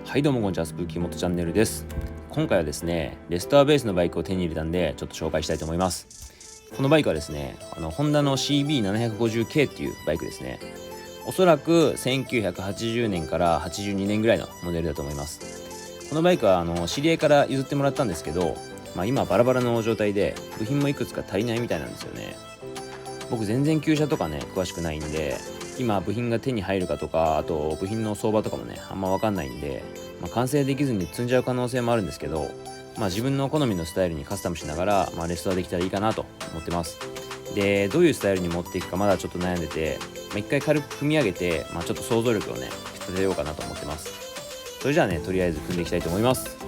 はいどうもこんにちは、スプーキーモトチャンネルです。今回はですねレストアベースのバイクを手に入れたんでちょっと紹介したいと思います。このバイクはですねホンダの CB750K っていうバイクですね。おそらく1980年から82年ぐらいのモデルだと思います。このバイクは知り合いから譲ってもらったんですけど、今バラバラの状態で部品もいくつか足りないみたいなんですよね。僕全然旧車とかね詳しくないんで、今部品が手に入るかとか、あと部品の相場とかもねあんま分かんないんで、完成できずに積んじゃう可能性もあるんですけど、自分の好みのスタイルにカスタムしながら、レストアできたらいいかなと思ってます。でどういうスタイルに持っていくかまだちょっと悩んでて、一回軽く組み上げて、ちょっと想像力をね立てようかなと思ってます。それじゃあね、とりあえず組んでいきたいと思います。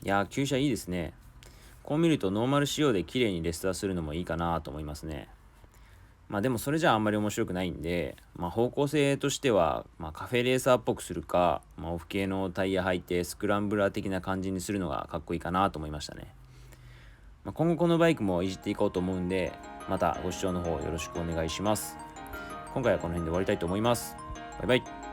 いやー、旧車いいですね。こう見るとノーマル仕様で綺麗にレスターするのもいいかなと思いますね。でもそれじゃあんまり面白くないんで、方向性としては、カフェレーサーっぽくするか、オフ系のタイヤ履いてスクランブラー的な感じにするのがかっこいいかなと思いましたね。今後このバイクもいじっていこうと思うんで、またご視聴の方よろしくお願いします。今回はこの辺で終わりたいと思います。バイバイ。